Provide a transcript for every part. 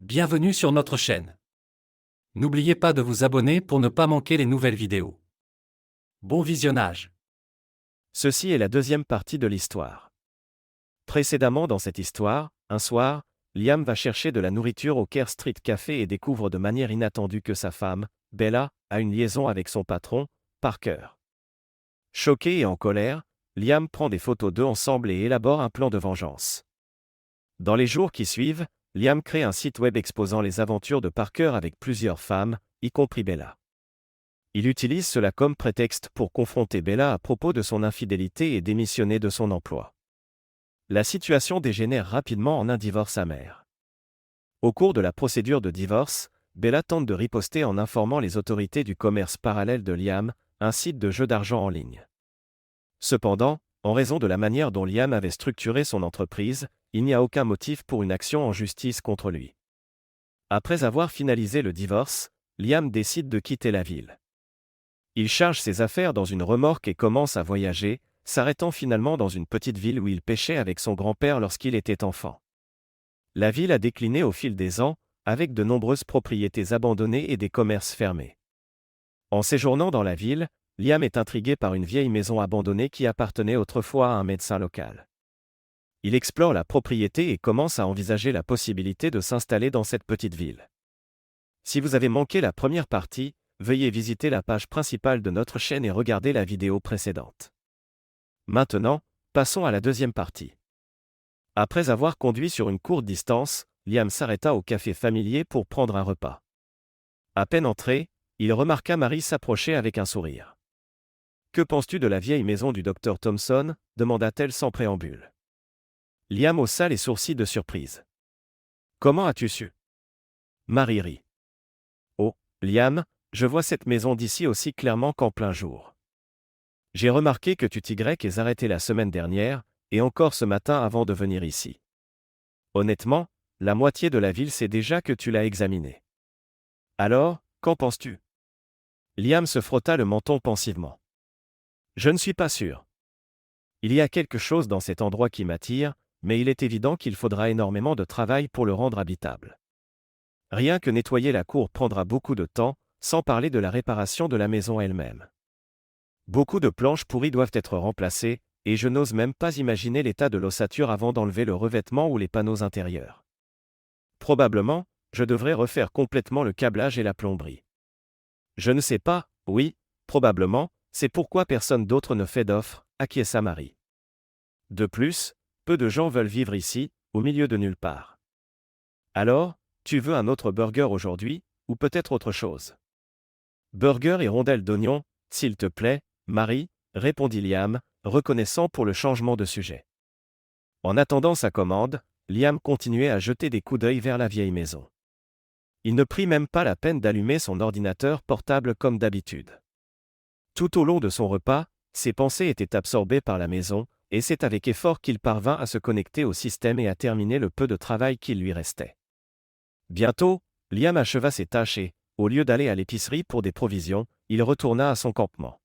Bienvenue sur notre chaîne. N'oubliez pas de vous abonner pour ne pas manquer les nouvelles vidéos. Bon visionnage. Ceci est la deuxième partie de l'histoire. Précédemment dans cette histoire, un soir, Liam va chercher de la nourriture au Kerr Street Café et découvre de manière inattendue que sa femme, Bella, a une liaison avec son patron, Parker. Choqué et en colère, Liam prend des photos d'eux ensemble et élabore un plan de vengeance. Dans les jours qui suivent, Liam crée un site web exposant les aventures de Parker avec plusieurs femmes, y compris Bella. Il utilise cela comme prétexte pour confronter Bella à propos de son infidélité et démissionner de son emploi. La situation dégénère rapidement en un divorce amer. Au cours de la procédure de divorce, Bella tente de riposter en informant les autorités du commerce parallèle de Liam, un site de jeux d'argent en ligne. Cependant, en raison de la manière dont Liam avait structuré son entreprise, il n'y a aucun motif pour une action en justice contre lui. Après avoir finalisé le divorce, Liam décide de quitter la ville. Il charge ses affaires dans une remorque et commence à voyager, s'arrêtant finalement dans une petite ville où il pêchait avec son grand-père lorsqu'il était enfant. La ville a décliné au fil des ans, avec de nombreuses propriétés abandonnées et des commerces fermés. En séjournant dans la ville, Liam est intrigué par une vieille maison abandonnée qui appartenait autrefois à un médecin local. Il explore la propriété et commence à envisager la possibilité de s'installer dans cette petite ville. Si vous avez manqué la première partie, veuillez visiter la page principale de notre chaîne et regarder la vidéo précédente. Maintenant, passons à la deuxième partie. Après avoir conduit sur une courte distance, Liam s'arrêta au café familier pour prendre un repas. À peine entré, il remarqua Marie s'approcher avec un sourire. « Que penses-tu de la vieille maison du docteur Thompson » demanda-t-elle sans préambule. Liam haussa les sourcils de surprise. « Comment as-tu su » Marie rit. « Oh, Liam, je vois cette maison d'ici aussi clairement qu'en plein jour. J'ai remarqué que tu t'y es arrêté la semaine dernière, et encore ce matin avant de venir ici. Honnêtement, la moitié de la ville sait déjà que tu l'as examinée. Alors, qu'en penses-tu » Liam se frotta le menton pensivement. « Je ne suis pas sûr. Il y a quelque chose dans cet endroit qui m'attire, mais il est évident qu'il faudra énormément de travail pour le rendre habitable. Rien que nettoyer la cour prendra beaucoup de temps, sans parler de la réparation de la maison elle-même. Beaucoup de planches pourries doivent être remplacées, et je n'ose même pas imaginer l'état de l'ossature avant d'enlever le revêtement ou les panneaux intérieurs. Probablement, je devrais refaire complètement le câblage et la plomberie. Je ne sais pas, oui, probablement, c'est pourquoi personne d'autre ne fait d'offre, acquiesça Marie. De plus, peu de gens veulent vivre ici, au milieu de nulle part. Alors, tu veux un autre burger aujourd'hui, ou peut-être autre chose? Burger et rondelles d'oignon, s'il te plaît, Marie, répondit Liam, reconnaissant pour le changement de sujet. En attendant sa commande, Liam continuait à jeter des coups d'œil vers la vieille maison. Il ne prit même pas la peine d'allumer son ordinateur portable comme d'habitude. Tout au long de son repas, ses pensées étaient absorbées par la maison, et c'est avec effort qu'il parvint à se connecter au système et à terminer le peu de travail qu'il lui restait. Bientôt, Liam acheva ses tâches et, au lieu d'aller à l'épicerie pour des provisions, il retourna à son campement.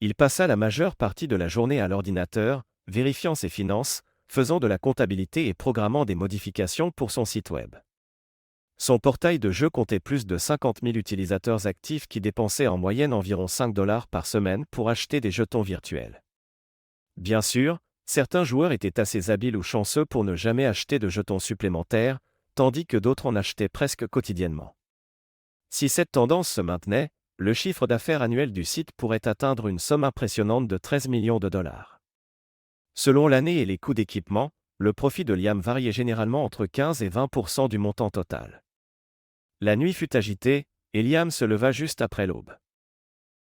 Il passa la majeure partie de la journée à l'ordinateur, vérifiant ses finances, faisant de la comptabilité et programmant des modifications pour son site web. Son portail de jeu comptait plus de 50 000 utilisateurs actifs qui dépensaient en moyenne environ $5 par semaine pour acheter des jetons virtuels. Bien sûr, certains joueurs étaient assez habiles ou chanceux pour ne jamais acheter de jetons supplémentaires, tandis que d'autres en achetaient presque quotidiennement. Si cette tendance se maintenait, le chiffre d'affaires annuel du site pourrait atteindre une somme impressionnante de 13 millions de dollars. Selon l'année et les coûts d'équipement, le profit de Liam variait généralement entre 15 et 20% du montant total. La nuit fut agitée, et Liam se leva juste après l'aube.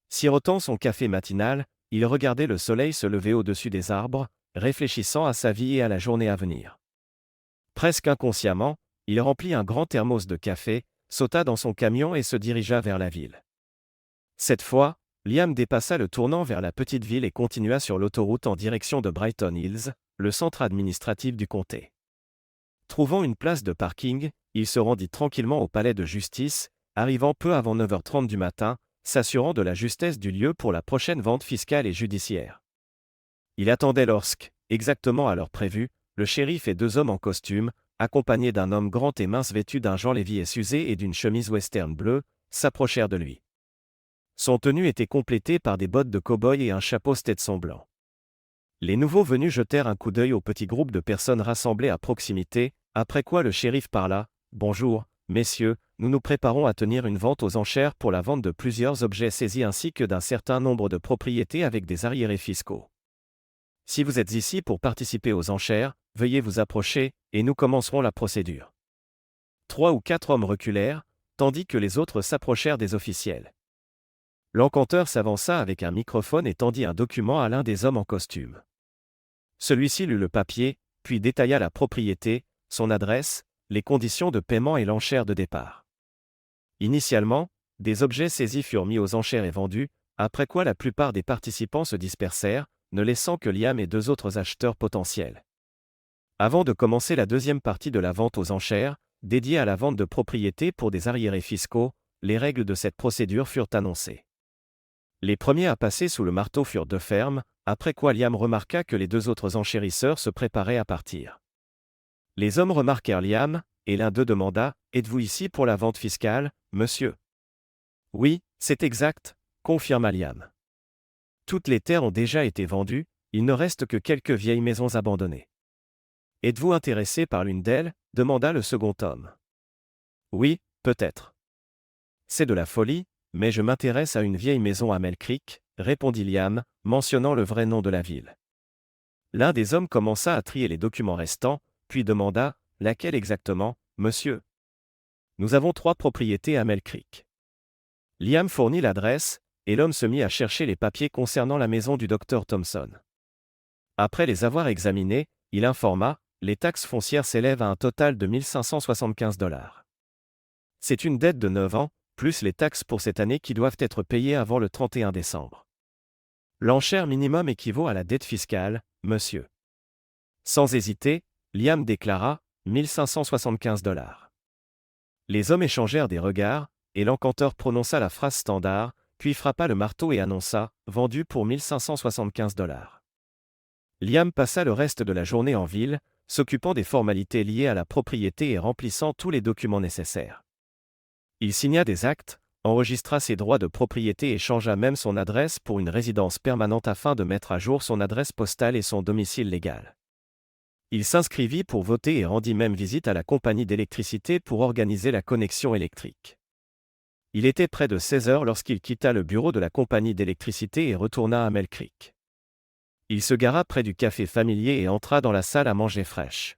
Sirotant son café matinal, il regardait le soleil se lever au-dessus des arbres, réfléchissant à sa vie et à la journée à venir. Presque inconsciemment, il remplit un grand thermos de café, sauta dans son camion et se dirigea vers la ville. Cette fois, Liam dépassa le tournant vers la petite ville et continua sur l'autoroute en direction de Brighton Hills, le centre administratif du comté. Trouvant une place de parking, il se rendit tranquillement au palais de justice, arrivant peu avant 9h30 du matin, s'assurant de la justesse du lieu pour la prochaine vente fiscale et judiciaire. Il attendait lorsque, exactement à l'heure prévue, le shérif et deux hommes en costume, accompagnés d'un homme grand et mince vêtu d'un Jean Levis usé et d'une chemise western bleue, s'approchèrent de lui. Son tenue était complétée par des bottes de cow-boy et un chapeau Stetson blanc. Les nouveaux venus jetèrent un coup d'œil au petit groupe de personnes rassemblées à proximité, après quoi le shérif parla. « Bonjour, messieurs, nous nous préparons à tenir une vente aux enchères pour la vente de plusieurs objets saisis ainsi que d'un certain nombre de propriétés avec des arriérés fiscaux. Si vous êtes ici pour participer aux enchères, veuillez vous approcher, et nous commencerons la procédure. » 3 ou 4 hommes reculèrent, tandis que les autres s'approchèrent des officiels. L'encanteur s'avança avec un microphone et tendit un document à l'un des hommes en costume. Celui-ci lut le papier, puis détailla la propriété, son adresse, les conditions de paiement et l'enchère de départ. Initialement, des objets saisis furent mis aux enchères et vendus, après quoi la plupart des participants se dispersèrent, ne laissant que Liam et 2 autres acheteurs potentiels. Avant de commencer la deuxième partie de la vente aux enchères, dédiée à la vente de propriétés pour des arriérés fiscaux, les règles de cette procédure furent annoncées. Les premiers à passer sous le marteau furent 2 fermes, après quoi Liam remarqua que les 2 autres enchérisseurs se préparaient à partir. Les hommes remarquèrent Liam, et l'un d'eux demanda « Êtes-vous ici pour la vente fiscale, monsieur ?» « Oui, c'est exact », confirma Liam. « Toutes les terres ont déjà été vendues, il ne reste que quelques vieilles maisons abandonnées. »« Êtes-vous intéressé par l'une d'elles » demanda le second homme. « Oui, peut-être. »« C'est de la folie, mais je m'intéresse à une vieille maison à Mel Creek, » répondit Liam, mentionnant le vrai nom de la ville. L'un des hommes commença à trier les documents restants, puis demanda « Laquelle exactement, monsieur ?» « Nous avons 3 propriétés à Mel Creek. » Liam fournit l'adresse, et l'homme se mit à chercher les papiers concernant la maison du docteur Thompson. Après les avoir examinés, il informa « Les taxes foncières s'élèvent à un total de 1575 $. C'est une dette de 9 ans, plus les taxes pour cette année qui doivent être payées avant le 31 décembre. L'enchère minimum équivaut à la dette fiscale, monsieur. » Sans hésiter, Liam déclara « 1575 $. » Les hommes échangèrent des regards, et l'encanteur prononça la phrase standard, puis frappa le marteau et annonça « Vendu pour 1575 $. » Liam passa le reste de la journée en ville, s'occupant des formalités liées à la propriété et remplissant tous les documents nécessaires. Il signa des actes, enregistra ses droits de propriété et changea même son adresse pour une résidence permanente afin de mettre à jour son adresse postale et son domicile légal. Il s'inscrivit pour voter et rendit même visite à la compagnie d'électricité pour organiser la connexion électrique. Il était près de 16 heures lorsqu'il quitta le bureau de la compagnie d'électricité et retourna à Mel Creek. Il se gara près du café familier et entra dans la salle à manger fraîche.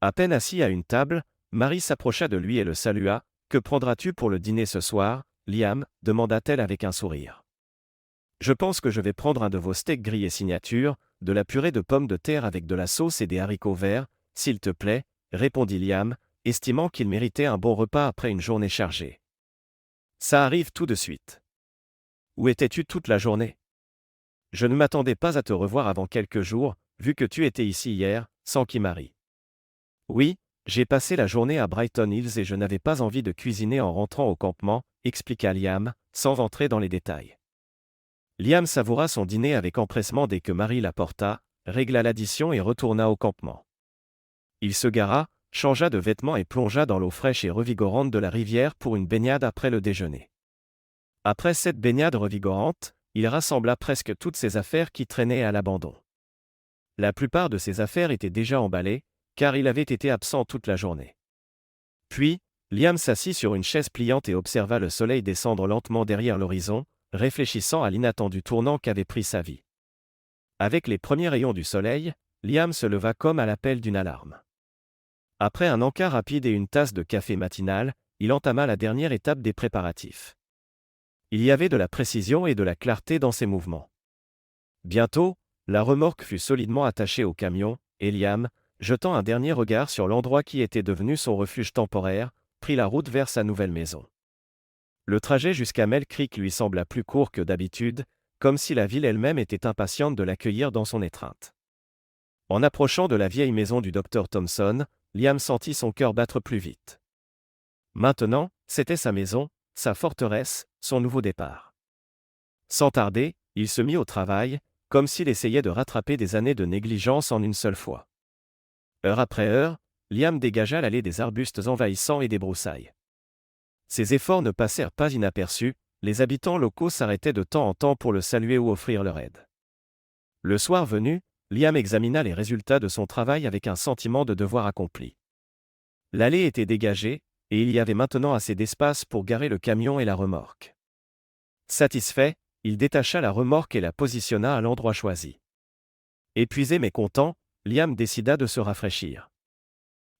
À peine assis à une table, Marie s'approcha de lui et le salua. « Que prendras-tu pour le dîner ce soir, Liam » demanda-t-elle avec un sourire. « Je pense que je vais prendre un de vos steaks grillés signature, de la purée de pommes de terre avec de la sauce et des haricots verts, s'il te plaît, » répondit Liam, estimant qu'il méritait un bon repas après une journée chargée. « Ça arrive tout de suite. Où étais-tu toute la journée ? Je ne m'attendais pas à te revoir avant quelques jours, vu que tu étais ici hier, sans Kimari. »« Oui, j'ai passé la journée à Brighton Hills et je n'avais pas envie de cuisiner en rentrant au campement, » expliqua Liam, sans entrer dans les détails. Liam savoura son dîner avec empressement dès que Marie l'apporta, régla l'addition et retourna au campement. Il se gara, changea de vêtements et plongea dans l'eau fraîche et revigorante de la rivière pour une baignade après le déjeuner. Après cette baignade revigorante, il rassembla presque toutes ses affaires qui traînaient à l'abandon. La plupart de ses affaires étaient déjà emballées, car il avait été absent toute la journée. Puis, Liam s'assit sur une chaise pliante et observa le soleil descendre lentement derrière l'horizon, réfléchissant à l'inattendu tournant qu'avait pris sa vie. Avec les premiers rayons du soleil, Liam se leva comme à l'appel d'une alarme. Après un encas rapide et une tasse de café matinal, il entama la dernière étape des préparatifs. Il y avait de la précision et de la clarté dans ses mouvements. Bientôt, la remorque fut solidement attachée au camion, et Liam, jetant un dernier regard sur l'endroit qui était devenu son refuge temporaire, prit la route vers sa nouvelle maison. Le trajet jusqu'à Mel Creek lui sembla plus court que d'habitude, comme si la ville elle-même était impatiente de l'accueillir dans son étreinte. En approchant de la vieille maison du docteur Thompson, Liam sentit son cœur battre plus vite. Maintenant, c'était sa maison, sa forteresse, son nouveau départ. Sans tarder, il se mit au travail, comme s'il essayait de rattraper des années de négligence en une seule fois. Heure après heure, Liam dégagea l'allée des arbustes envahissants et des broussailles. Ses efforts ne passèrent pas inaperçus, les habitants locaux s'arrêtaient de temps en temps pour le saluer ou offrir leur aide. Le soir venu, Liam examina les résultats de son travail avec un sentiment de devoir accompli. L'allée était dégagée, et il y avait maintenant assez d'espace pour garer le camion et la remorque. Satisfait, il détacha la remorque et la positionna à l'endroit choisi. Épuisé mais content, Liam décida de se rafraîchir.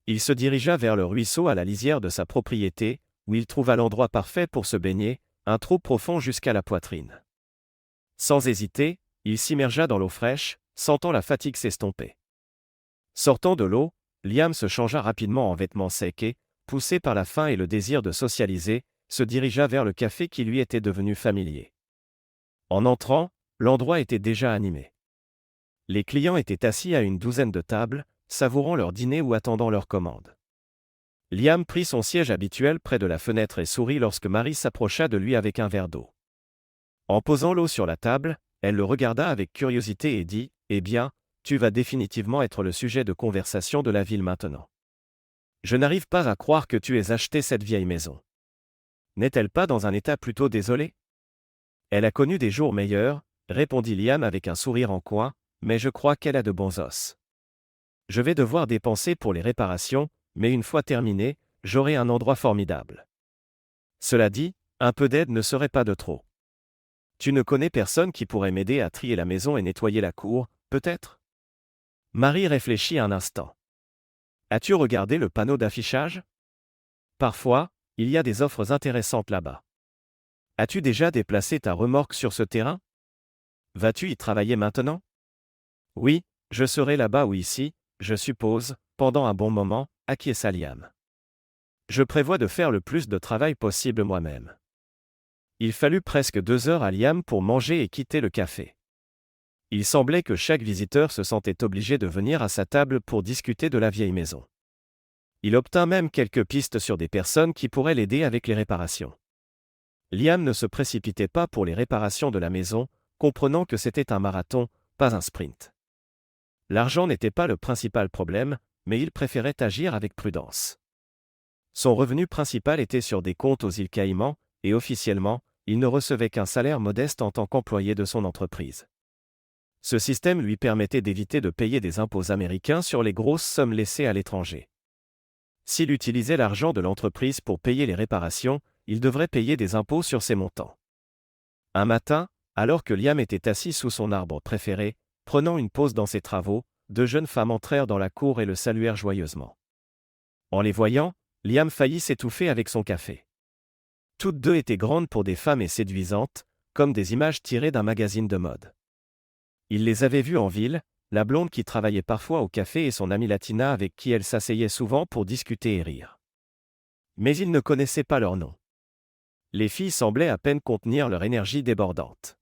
Il se dirigea vers le ruisseau à la lisière de sa propriété, où il trouva l'endroit parfait pour se baigner, un trou profond jusqu'à la poitrine. Sans hésiter, il s'immergea dans l'eau fraîche, sentant la fatigue s'estomper. Sortant de l'eau, Liam se changea rapidement en vêtements secs et, poussé par la faim et le désir de socialiser, se dirigea vers le café qui lui était devenu familier. En entrant, l'endroit était déjà animé. Les clients étaient assis à une douzaine de tables, savourant leur dîner ou attendant leur commande. Liam prit son siège habituel près de la fenêtre et sourit lorsque Marie s'approcha de lui avec un verre d'eau. En posant l'eau sur la table, elle le regarda avec curiosité et dit « Eh bien, tu vas définitivement être le sujet de conversation de la ville maintenant. Je n'arrive pas à croire que tu aies acheté cette vieille maison. N'est-elle pas dans un état plutôt désolé ? » « Elle a connu des jours meilleurs, » répondit Liam avec un sourire en coin, « mais je crois qu'elle a de bons os. Je vais devoir dépenser pour les réparations, mais une fois terminé, j'aurai un endroit formidable. Cela dit, un peu d'aide ne serait pas de trop. Tu ne connais personne qui pourrait m'aider à trier la maison et nettoyer la cour, peut-être ? Marie réfléchit un instant. As-tu regardé le panneau d'affichage ? Parfois, il y a des offres intéressantes là-bas. As-tu déjà déplacé ta remorque sur ce terrain ? Vas-tu y travailler maintenant ? Oui, je serai là-bas ou ici, je suppose, pendant un bon moment, acquiesça Liam. Je prévois de faire le plus de travail possible moi-même. Il fallut presque 2 heures à Liam pour manger et quitter le café. Il semblait que chaque visiteur se sentait obligé de venir à sa table pour discuter de la vieille maison. Il obtint même quelques pistes sur des personnes qui pourraient l'aider avec les réparations. Liam ne se précipitait pas pour les réparations de la maison, comprenant que c'était un marathon, pas un sprint. L'argent n'était pas le principal problème, mais il préférait agir avec prudence. Son revenu principal était sur des comptes aux îles Caïmans, et officiellement, il ne recevait qu'un salaire modeste en tant qu'employé de son entreprise. Ce système lui permettait d'éviter de payer des impôts américains sur les grosses sommes laissées à l'étranger. S'il utilisait l'argent de l'entreprise pour payer les réparations, il devrait payer des impôts sur ces montants. Un matin, alors que Liam était assis sous son arbre préféré, prenant une pause dans ses travaux, 2 jeunes femmes entrèrent dans la cour et le saluèrent joyeusement. En les voyant, Liam faillit s'étouffer avec son café. Toutes deux étaient grandes pour des femmes et séduisantes, comme des images tirées d'un magazine de mode. Il les avait vues en ville, la blonde qui travaillait parfois au café et son amie Latina avec qui elle s'asseyait souvent pour discuter et rire. Mais il ne connaissait pas leur nom. Les filles semblaient à peine contenir leur énergie débordante.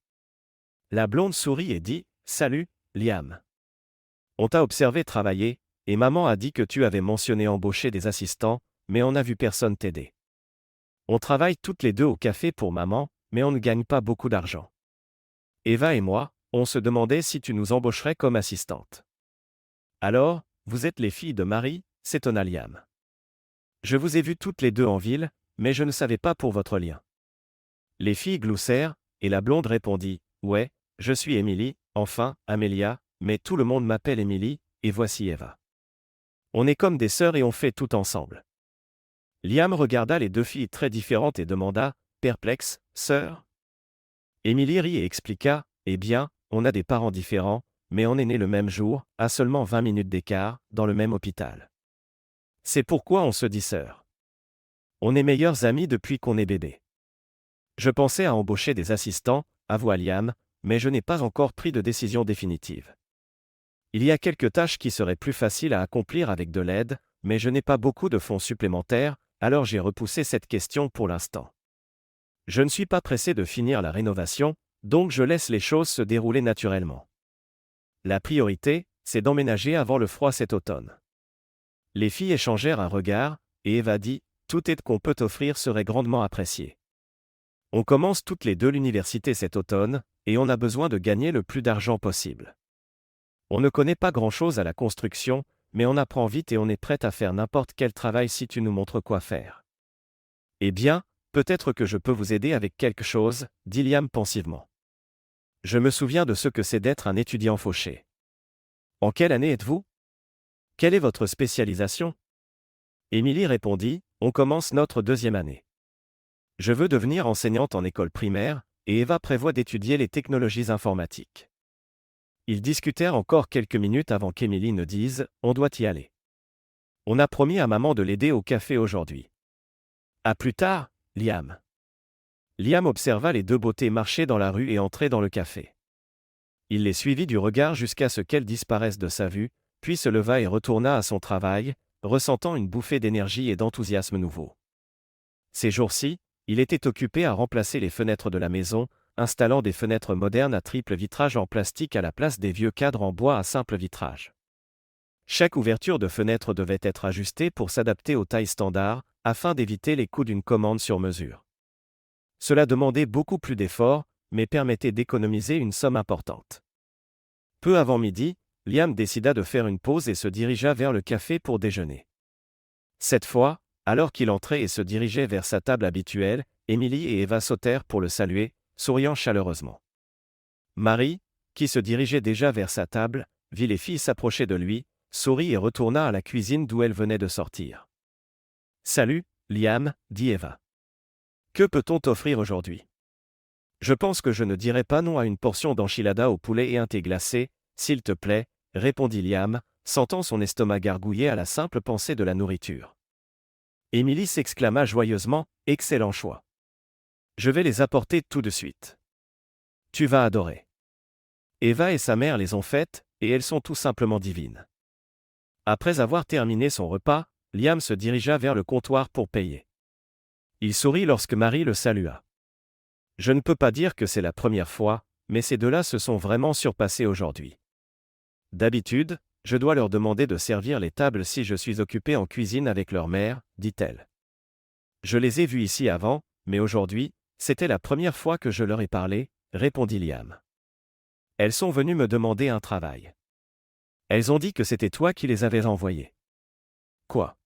La blonde sourit et dit « Salut, Liam. On t'a observé travailler, et maman a dit que tu avais mentionné embaucher des assistants, mais on n'a vu personne t'aider. On travaille toutes les deux au café pour maman, mais on ne gagne pas beaucoup d'argent. Eva et moi, on se demandait si tu nous embaucherais comme assistante. Alors, vous êtes les filles de Marie, s'étonna Liam. Je vous ai vues toutes les deux en ville, mais je ne savais pas pour votre lien. Les filles gloussèrent, et la blonde répondit « Ouais, je suis Émilie, enfin, Amélia, mais tout le monde m'appelle Émilie, et voici Eva. On est comme des sœurs et on fait tout ensemble. » Liam regarda les 2 filles très différentes et demanda, perplexe, « Sœurs ?» Émilie rit et expliqua, « Eh bien, on a des parents différents, mais on est nés le même jour, à seulement 20 minutes d'écart, dans le même hôpital. C'est pourquoi on se dit sœurs. On est meilleurs amis depuis qu'on est bébé. Je pensais à embaucher des assistants, avoua Liam, mais je n'ai pas encore pris de décision définitive. Il y a quelques tâches qui seraient plus faciles à accomplir avec de l'aide, mais je n'ai pas beaucoup de fonds supplémentaires, alors j'ai repoussé cette question pour l'instant. Je ne suis pas pressé de finir la rénovation, donc je laisse les choses se dérouler naturellement. La priorité, c'est d'emménager avant le froid cet automne. Les filles échangèrent un regard, et Eva dit « Toute aide qu'on peut offrir serait grandement appréciée. On commence toutes les deux l'université cet automne, et on a besoin de gagner le plus d'argent possible. On ne connaît pas grand-chose à la construction, mais on apprend vite et on est prêt à faire n'importe quel travail si tu nous montres quoi faire. Eh bien, peut-être que je peux vous aider avec quelque chose, dit Liam pensivement. Je me souviens de ce que c'est d'être un étudiant fauché. En quelle année êtes-vous? Quelle est votre spécialisation? Émilie répondit, on commence notre 2e année. Je veux devenir enseignante en école primaire, et Eva prévoit d'étudier les technologies informatiques. Ils discutèrent encore quelques minutes avant qu'Émilie ne dise « On doit y aller. On a promis à maman de l'aider au café aujourd'hui. » À plus tard, Liam. Liam observa les deux beautés marcher dans la rue et entrer dans le café. Il les suivit du regard jusqu'à ce qu'elles disparaissent de sa vue, puis se leva et retourna à son travail, ressentant une bouffée d'énergie et d'enthousiasme nouveau. Ces jours-ci, il était occupé à remplacer les fenêtres de la maison, installant des fenêtres modernes à triple vitrage en plastique à la place des vieux cadres en bois à simple vitrage. Chaque ouverture de fenêtre devait être ajustée pour s'adapter aux tailles standards, afin d'éviter les coups d'une commande sur mesure. Cela demandait beaucoup plus d'efforts, mais permettait d'économiser une somme importante. Peu avant midi, Liam décida de faire une pause et se dirigea vers le café pour déjeuner. Cette fois, alors qu'il entrait et se dirigeait vers sa table habituelle, Émilie et Eva sautèrent pour le saluer, souriant chaleureusement. Marie, qui se dirigeait déjà vers sa table, vit les filles s'approcher de lui, sourit et retourna à la cuisine d'où elle venait de sortir. « Salut, Liam, dit Eva. Que peut-on t'offrir aujourd'hui? Je pense que je ne dirai pas non à une portion d'enchilada au poulet et un thé glacé, s'il te plaît, répondit Liam, sentant son estomac gargouiller à la simple pensée de la nourriture. Émilie s'exclama joyeusement, « Excellent choix. Je vais les apporter tout de suite. Tu vas adorer. » Eva et sa mère les ont faites, et elles sont tout simplement divines. Après avoir terminé son repas, Liam se dirigea vers le comptoir pour payer. Il sourit lorsque Marie le salua. Je ne peux pas dire que c'est la première fois, mais ces deux-là se sont vraiment surpassés aujourd'hui. D'habitude, je dois leur demander de servir les tables si je suis occupé en cuisine avec leur mère, dit-elle. Je les ai vus ici avant, mais aujourd'hui, c'était la première fois que je leur ai parlé, répondit Liam. Elles sont venues me demander un travail. Elles ont dit que c'était toi qui les avais envoyées. Quoi?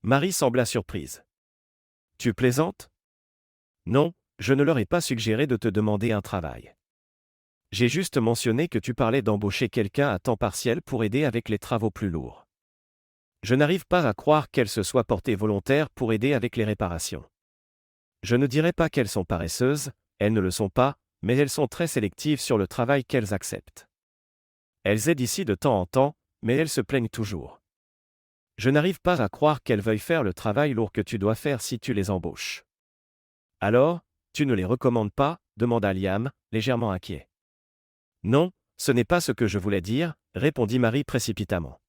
Marie sembla surprise. Tu plaisantes? Non, je ne leur ai pas suggéré de te demander un travail. J'ai juste mentionné que tu parlais d'embaucher quelqu'un à temps partiel pour aider avec les travaux plus lourds. Je n'arrive pas à croire qu'elles se soient portées volontaires pour aider avec les réparations. Je ne dirais pas qu'elles sont paresseuses, elles ne le sont pas, mais elles sont très sélectives sur le travail qu'elles acceptent. Elles aident ici de temps en temps, mais elles se plaignent toujours. Je n'arrive pas à croire qu'elles veuillent faire le travail lourd que tu dois faire si tu les embauches. Alors, tu ne les recommandes pas? Demanda Liam, légèrement inquiet. Non, ce n'est pas ce que je voulais dire, répondit Marie précipitamment.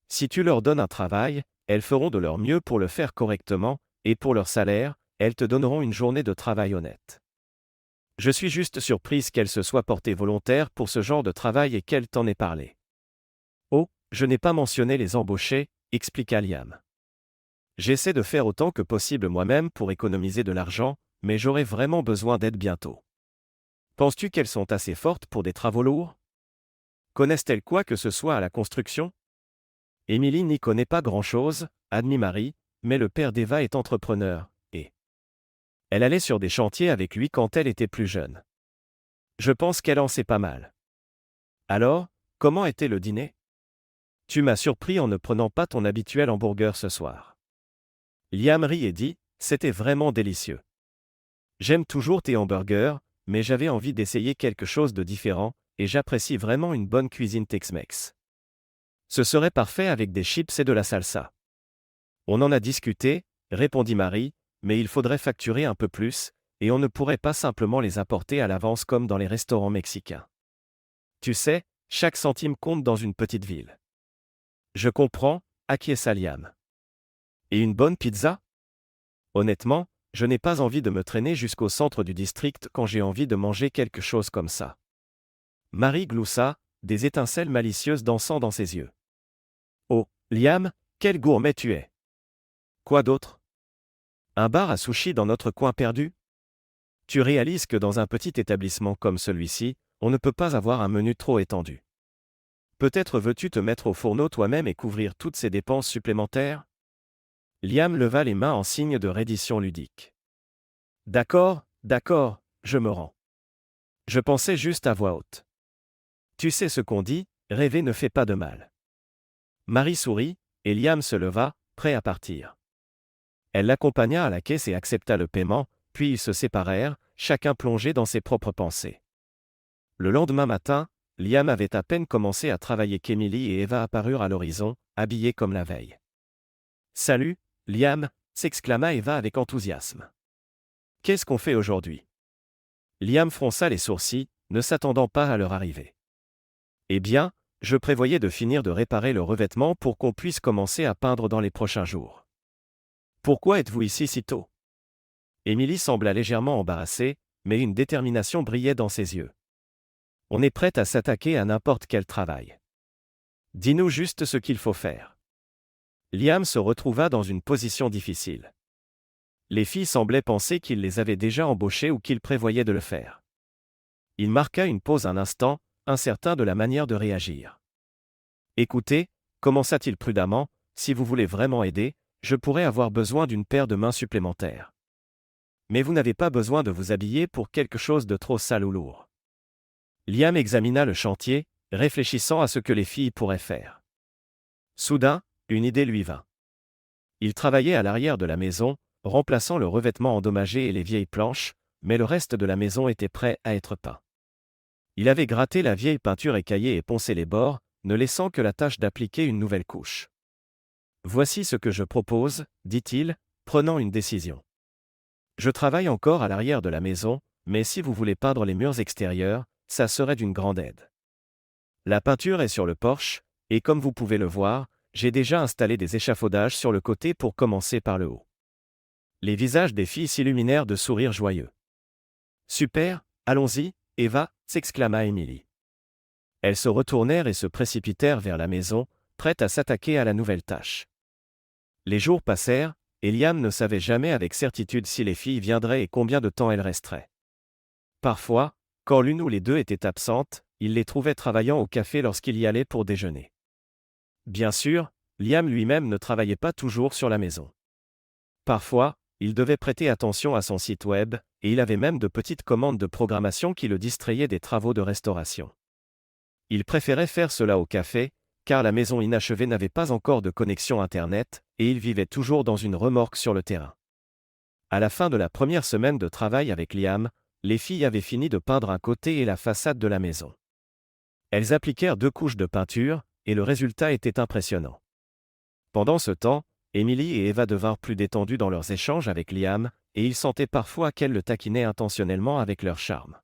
Si tu leur donnes un travail, elles feront de leur mieux pour le faire correctement, et pour leur salaire, elles te donneront une journée de travail honnête. Je suis juste surprise qu'elles se soient portées volontaires pour ce genre de travail et qu'elles t'en aient parlé. Oh, je n'ai pas mentionné les embaucher, expliqua Liam. J'essaie de faire autant que possible moi-même pour économiser de l'argent, mais j'aurai vraiment besoin d'aide bientôt. Penses-tu qu'elles sont assez fortes pour des travaux lourds? Connaissent-elles quoi que ce soit à la construction? Émilie n'y connaît pas grand-chose, admit Marie, mais le père d'Eva est entrepreneur, et elle allait sur des chantiers avec lui quand elle était plus jeune. Je pense qu'elle en sait pas mal. Alors, comment était le dîner? Tu m'as surpris en ne prenant pas ton habituel hamburger ce soir. Liam rit et dit, c'était vraiment délicieux. J'aime toujours tes hamburgers, mais j'avais envie d'essayer quelque chose de différent, et j'apprécie vraiment une bonne cuisine Tex-Mex. Ce serait parfait avec des chips et de la salsa. On en a discuté, répondit Marie, mais il faudrait facturer un peu plus, et on ne pourrait pas simplement les apporter à l'avance comme dans les restaurants mexicains. Tu sais, chaque centime compte dans une petite ville. Je comprends, acquiesça Liam. Et une bonne pizza? Honnêtement, je n'ai pas envie de me traîner jusqu'au centre du district quand j'ai envie de manger quelque chose comme ça. Marie gloussa, des étincelles malicieuses dansant dans ses yeux. Oh, Liam, quel gourmet tu es! Quoi d'autre? Un bar à sushi dans notre coin perdu? Tu réalises que dans un petit établissement comme celui-ci, on ne peut pas avoir un menu trop étendu. Peut-être veux-tu te mettre au fourneau toi-même et couvrir toutes ces dépenses supplémentaires? Liam leva les mains en signe de reddition ludique. D'accord, je me rends. Je pensais juste à voix haute. Tu sais ce qu'on dit, rêver ne fait pas de mal. Marie sourit, et Liam se leva, prêt à partir. Elle l'accompagna à la caisse et accepta le paiement, puis ils se séparèrent, chacun plongé dans ses propres pensées. Le lendemain matin, Liam avait à peine commencé à travailler qu'Emily et Eva apparurent à l'horizon, habillés comme la veille. « Salut, Liam !» s'exclama Eva avec enthousiasme. « Qu'est-ce qu'on fait aujourd'hui ?» Liam fronça les sourcils, ne s'attendant pas à leur arrivée. « Eh bien, je prévoyais de finir de réparer le revêtement pour qu'on puisse commencer à peindre dans les prochains jours. »« Pourquoi êtes-vous ici si tôt ?» Émilie sembla légèrement embarrassée, mais une détermination brillait dans ses yeux. « On est prête à s'attaquer à n'importe quel travail. Dis-nous juste ce qu'il faut faire. » Liam se retrouva dans une position difficile. Les filles semblaient penser qu'il les avait déjà embauchées ou qu'il prévoyait de le faire. Il marqua une pause un instant, incertain de la manière de réagir. « Écoutez, commença-t-il prudemment, si vous voulez vraiment aider, je pourrais avoir besoin d'une paire de mains supplémentaires. Mais vous n'avez pas besoin de vous habiller pour quelque chose de trop sale ou lourd. » Liam examina le chantier, réfléchissant à ce que les filles pourraient faire. Soudain, une idée lui vint. Il travaillait à l'arrière de la maison, remplaçant le revêtement endommagé et les vieilles planches, mais le reste de la maison était prêt à être peint. Il avait gratté la vieille peinture écaillée et poncé les bords, ne laissant que la tâche d'appliquer une nouvelle couche. « Voici ce que je propose, » dit-il, prenant une décision. « Je travaille encore à l'arrière de la maison, mais si vous voulez peindre les murs extérieurs, ça serait d'une grande aide. La peinture est sur le porche, et comme vous pouvez le voir, j'ai déjà installé des échafaudages sur le côté pour commencer par le haut. » Les visages des filles s'illuminèrent de sourires joyeux. « Super, allons-y, Eva !» s'exclama Emily. Elles se retournèrent et se précipitèrent vers la maison, prêtes à s'attaquer à la nouvelle tâche. Les jours passèrent, et Liam ne savait jamais avec certitude si les filles viendraient et combien de temps elles resteraient. Parfois, quand l'une ou les deux étaient absentes, il les trouvait travaillant au café lorsqu'il y allait pour déjeuner. Bien sûr, Liam lui-même ne travaillait pas toujours sur la maison. Parfois, il devait prêter attention à son site web, et il avait même de petites commandes de programmation qui le distrayaient des travaux de restauration. Il préférait faire cela au café, car la maison inachevée n'avait pas encore de connexion Internet, et il vivait toujours dans une remorque sur le terrain. À la fin de la première semaine de travail avec Liam, les filles avaient fini de peindre un côté et la façade de la maison. Elles appliquèrent 2 couches de peinture, et le résultat était impressionnant. Pendant ce temps, Emily et Eva devinrent plus détendues dans leurs échanges avec Liam, et il sentait parfois qu'elles le taquinaient intentionnellement avec leur charme.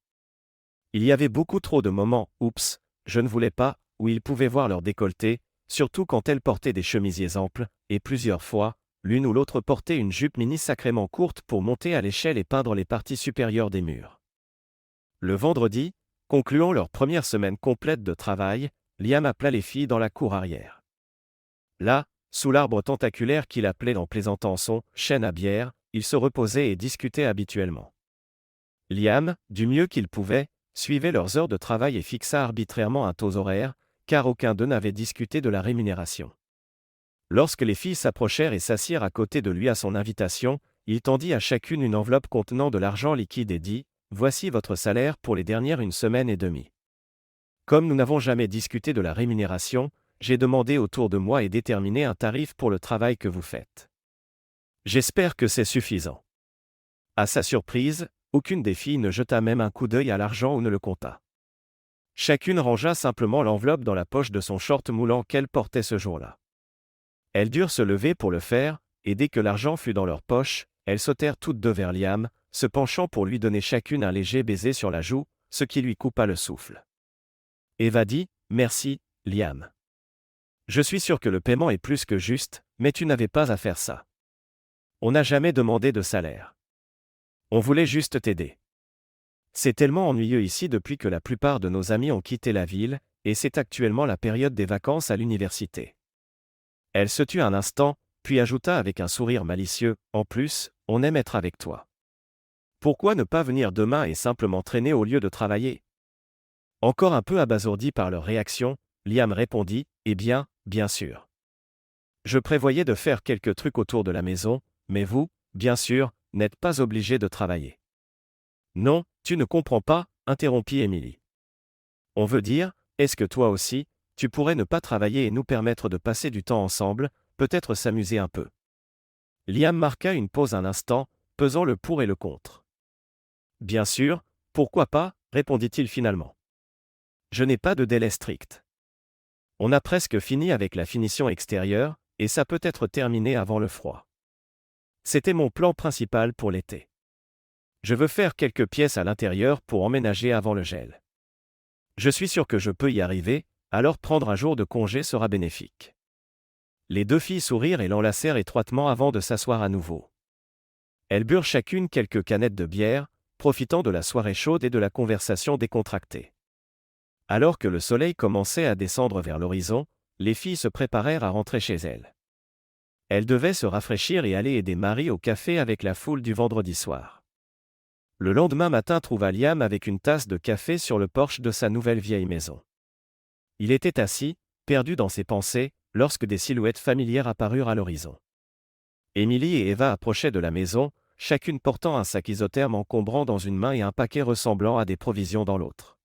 Il y avait beaucoup trop de moments « oups, je ne voulais pas » où ils pouvaient voir leur décolleté, surtout quand elles portaient des chemisiers amples, et plusieurs fois, l'une ou l'autre portait une jupe mini sacrément courte pour monter à l'échelle et peindre les parties supérieures des murs. Le vendredi, concluant leur première semaine complète de travail, Liam appela les filles dans la cour arrière. Là, sous l'arbre tentaculaire qu'il appelait en plaisantant son « chêne à bière », ils se reposaient et discutaient habituellement. Liam, du mieux qu'il pouvait, suivait leurs heures de travail et fixa arbitrairement un taux horaire, car aucun d'eux n'avait discuté de la rémunération. Lorsque les filles s'approchèrent et s'assirent à côté de lui à son invitation, il tendit à chacune une enveloppe contenant de l'argent liquide et dit « Voici votre salaire pour les dernières 1 semaine et demie. Comme nous n'avons jamais discuté de la rémunération, j'ai demandé autour de moi et déterminé un tarif pour le travail que vous faites. J'espère que c'est suffisant. » À sa surprise, aucune des filles ne jeta même un coup d'œil à l'argent ou ne le compta. Chacune rangea simplement l'enveloppe dans la poche de son short moulant qu'elle portait ce jour-là. Elles durent se lever pour le faire, et dès que l'argent fut dans leur poche, elles sautèrent toutes deux vers Liam, se penchant pour lui donner chacune un léger baiser sur la joue, ce qui lui coupa le souffle. Eva dit « Merci, Liam. Je suis sûr que le paiement est plus que juste, mais tu n'avais pas à faire ça. On n'a jamais demandé de salaire. On voulait juste t'aider. C'est tellement ennuyeux ici depuis que la plupart de nos amis ont quitté la ville, et c'est actuellement la période des vacances à l'université. » Elle se tut un instant, puis ajouta avec un sourire malicieux « En plus, on aime être avec toi. Pourquoi ne pas venir demain et simplement traîner au lieu de travailler ?» Encore un peu abasourdi par leur réaction, Liam répondit, eh bien, bien sûr. Je prévoyais de faire quelques trucs autour de la maison, mais vous, bien sûr, n'êtes pas obligé de travailler. Non, tu ne comprends pas, interrompit Emily. On veut dire, est-ce que toi aussi, tu pourrais ne pas travailler et nous permettre de passer du temps ensemble, peut-être s'amuser un peu. Liam marqua une pause un instant, pesant le pour et le contre. Bien sûr, pourquoi pas, répondit-il finalement. Je n'ai pas de délai strict. On a presque fini avec la finition extérieure, et ça peut être terminé avant le froid. C'était mon plan principal pour l'été. Je veux faire quelques pièces à l'intérieur pour emménager avant le gel. Je suis sûr que je peux y arriver, alors prendre un jour de congé sera bénéfique. Les deux filles sourirent et l'enlacèrent étroitement avant de s'asseoir à nouveau. Elles burent chacune quelques canettes de bière, profitant de la soirée chaude et de la conversation décontractée. Alors que le soleil commençait à descendre vers l'horizon, les filles se préparèrent à rentrer chez elles. Elles devaient se rafraîchir et aller aider Marie au café avec la foule du vendredi soir. Le lendemain matin trouva Liam avec une tasse de café sur le porche de sa nouvelle vieille maison. Il était assis, perdu dans ses pensées, lorsque des silhouettes familières apparurent à l'horizon. Emily et Eva approchaient de la maison, chacune portant un sac isotherme encombrant dans une main et un paquet ressemblant à des provisions dans l'autre.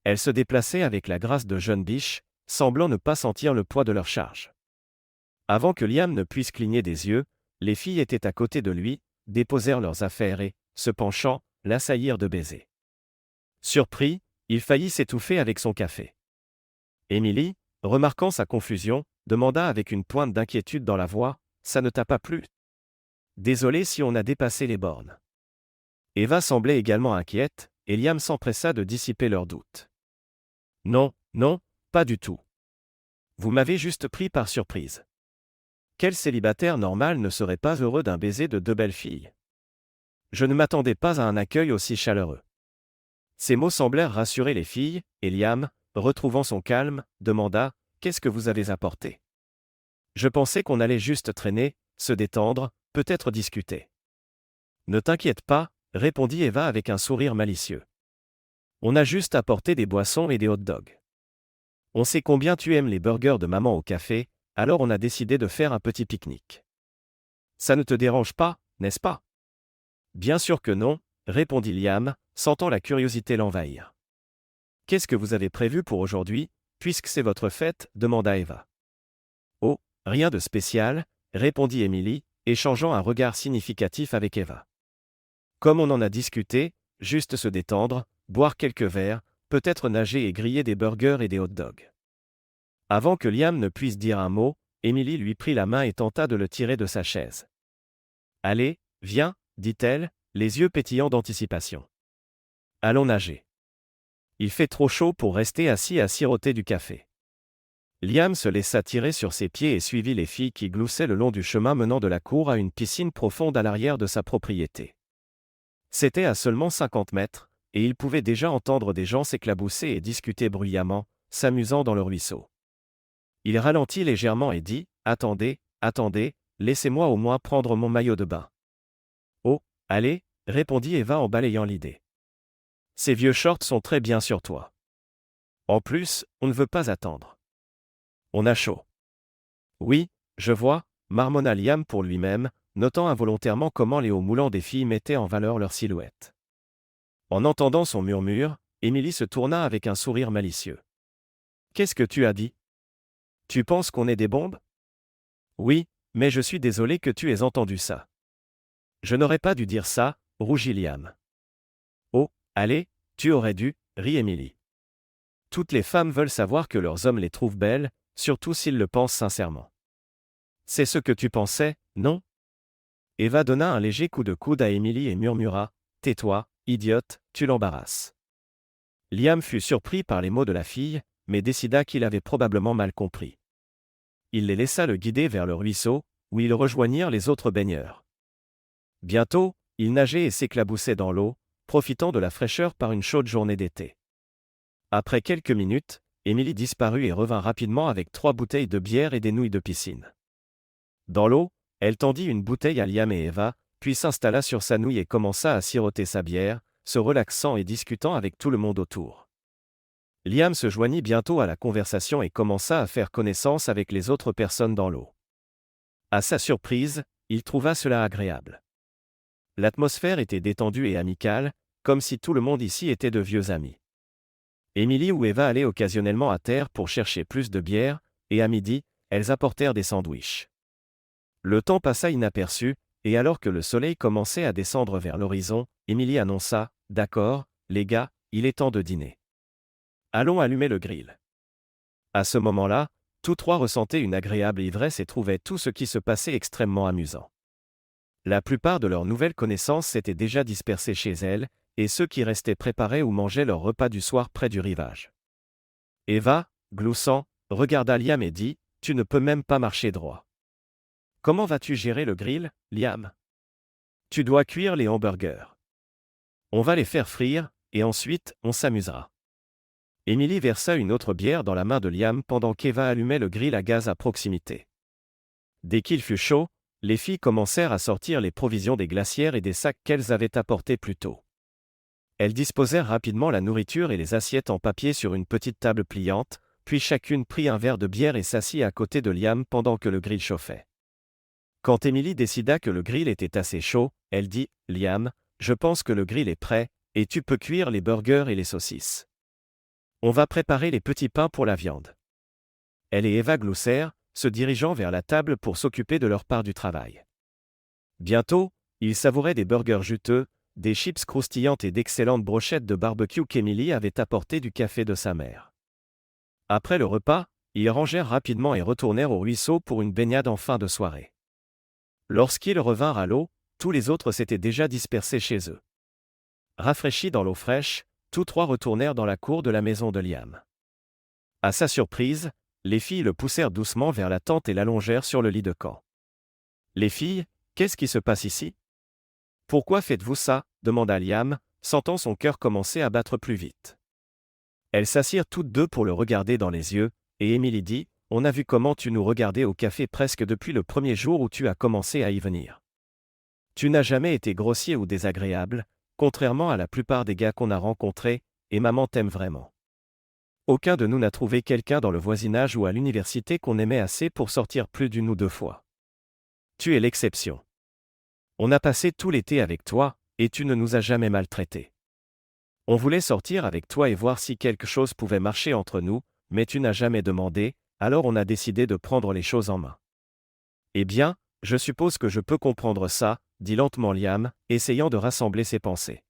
Elles se déplaçaient avec la grâce de jeunes biches, semblant ne pas sentir le poids de leur charge. Avant que Liam ne puisse cligner des yeux, les filles étaient à côté de lui, déposèrent leurs affaires et, se penchant, l'assaillirent de baisers. Surpris, il faillit s'étouffer avec son café. Emily, remarquant sa confusion, demanda avec une pointe d'inquiétude dans la voix, « Ça ne t'a pas plu ? Désolé si on a dépassé les bornes. » Eva semblait également inquiète, et Liam s'empressa de dissiper leurs doutes. « Non, non, pas du tout. Vous m'avez juste pris par surprise. Quel célibataire normal ne serait pas heureux d'un baiser de deux belles filles ? Je ne m'attendais pas à un accueil aussi chaleureux. » Ces mots semblèrent rassurer les filles, et Liam, retrouvant son calme, demanda, « Qu'est-ce que vous avez apporté ? » Je pensais qu'on allait juste traîner, se détendre, peut-être discuter. Ne t'inquiète pas, répondit Eva avec un sourire malicieux. On a juste apporté des boissons et des hot-dogs. On sait combien tu aimes les burgers de maman au café, alors on a décidé de faire un petit pique-nique. Ça ne te dérange pas, n'est-ce pas ? Bien sûr que non, répondit Liam, sentant la curiosité l'envahir. Qu'est-ce que vous avez prévu pour aujourd'hui, puisque c'est votre fête ? Demanda Eva. Oh, rien de spécial, répondit Emily, échangeant un regard significatif avec Eva. Comme on en a discuté, juste se détendre, boire quelques verres, peut-être nager et griller des burgers et des hot-dogs. Avant que Liam ne puisse dire un mot, Emily lui prit la main et tenta de le tirer de sa chaise. « Allez, viens, dit-elle, les yeux pétillants d'anticipation. Allons nager. Il fait trop chaud pour rester assis à siroter du café. » Liam se laissa tirer sur ses pieds et suivit les filles qui gloussaient le long du chemin menant de la cour à une piscine profonde à l'arrière de sa propriété. C'était à seulement 50 mètres, et il pouvait déjà entendre des gens s'éclabousser et discuter bruyamment, s'amusant dans le ruisseau. Il ralentit légèrement et dit, « Attendez, attendez, laissez-moi au moins prendre mon maillot de bain. »« Oh, allez, » répondit Eva en balayant l'idée. « Ces vieux shorts sont très bien sur toi. En plus, on ne veut pas attendre. On a chaud. »« Oui, je vois, » marmonna Liam pour lui-même, notant involontairement comment les hauts moulants des filles mettaient en valeur leur silhouette. En entendant son murmure, Emily se tourna avec un sourire malicieux. « Qu'est-ce que tu as dit ? Tu penses qu'on est des bombes ? Oui, mais je suis désolé que tu aies entendu ça. Je n'aurais pas dû dire ça, rougit Liam. Oh, allez, tu aurais dû, rit Emily. Toutes les femmes veulent savoir que leurs hommes les trouvent belles, surtout s'ils le pensent sincèrement. C'est ce que tu pensais, non ? Eva donna un léger coup de coude à Emily et murmura, « Tais-toi, idiote, tu l'embarrasses. » Liam fut surpris par les mots de la fille, mais décida qu'il avait probablement mal compris. Il les laissa le guider vers le ruisseau, où ils rejoignirent les autres baigneurs. Bientôt, ils nageaient et s'éclaboussaient dans l'eau, profitant de la fraîcheur par une chaude journée d'été. Après quelques minutes, Emily disparut et revint rapidement avec 3 bouteilles de bière et des nouilles de piscine. Dans l'eau, elle tendit une bouteille à Liam et Eva, puis s'installa sur sa nouille et commença à siroter sa bière, se relaxant et discutant avec tout le monde autour. Liam se joignit bientôt à la conversation et commença à faire connaissance avec les autres personnes dans l'eau. À sa surprise, il trouva cela agréable. L'atmosphère était détendue et amicale, comme si tout le monde ici était de vieux amis. Emily ou Eva allaient occasionnellement à terre pour chercher plus de bière, et à midi, elles apportèrent des sandwichs. Le temps passa inaperçu, et alors que le soleil commençait à descendre vers l'horizon, Emily annonça « D'accord, les gars, il est temps de dîner. Allons allumer le grill. » À ce moment-là, tous trois ressentaient une agréable ivresse et trouvaient tout ce qui se passait extrêmement amusant. La plupart de leurs nouvelles connaissances s'étaient déjà dispersées chez elles, et ceux qui restaient préparaient ou mangeaient leur repas du soir près du rivage. Eva, gloussant, regarda Liam et dit « Tu ne peux même pas marcher droit. Comment vas-tu gérer le grill, Liam? Tu dois cuire les hamburgers. On va les faire frire, et ensuite, on s'amusera. » Emily versa une autre bière dans la main de Liam pendant qu'Eva allumait le grill à gaz à proximité. Dès qu'il fut chaud, les filles commencèrent à sortir les provisions des glacières et des sacs qu'elles avaient apportés plus tôt. Elles disposèrent rapidement la nourriture et les assiettes en papier sur une petite table pliante, puis chacune prit un verre de bière et s'assit à côté de Liam pendant que le grill chauffait. Quand Emily décida que le grill était assez chaud, elle dit « Liam, je pense que le grill est prêt, et tu peux cuire les burgers et les saucisses. On va préparer les petits pains pour la viande. » Elle et Eva gloussèrent, se dirigeant vers la table pour s'occuper de leur part du travail. Bientôt, ils savouraient des burgers juteux, des chips croustillantes et d'excellentes brochettes de barbecue qu'Emily avait apportées du café de sa mère. Après le repas, ils rangèrent rapidement et retournèrent au ruisseau pour une baignade en fin de soirée. Lorsqu'ils revinrent à l'eau, tous les autres s'étaient déjà dispersés chez eux. Rafraîchis dans l'eau fraîche, tous trois retournèrent dans la cour de la maison de Liam. À sa surprise, les filles le poussèrent doucement vers la tente et l'allongèrent sur le lit de camp. « Les filles, qu'est-ce qui se passe ici? Pourquoi faites-vous ça ?» demanda Liam, sentant son cœur commencer à battre plus vite. Elles s'assirent toutes deux pour le regarder dans les yeux, et Emily dit « On a vu comment tu nous regardais au café presque depuis le premier jour où tu as commencé à y venir. Tu n'as jamais été grossier ou désagréable, contrairement à la plupart des gars qu'on a rencontrés, et maman t'aime vraiment. Aucun de nous n'a trouvé quelqu'un dans le voisinage ou à l'université qu'on aimait assez pour sortir plus d'une ou deux fois. Tu es l'exception. On a passé tout l'été avec toi, et tu ne nous as jamais maltraités. On voulait sortir avec toi et voir si quelque chose pouvait marcher entre nous, mais tu n'as jamais demandé, alors on a décidé de prendre les choses en main. Eh bien, je suppose que je peux comprendre ça, dit lentement Liam, essayant de rassembler ses pensées.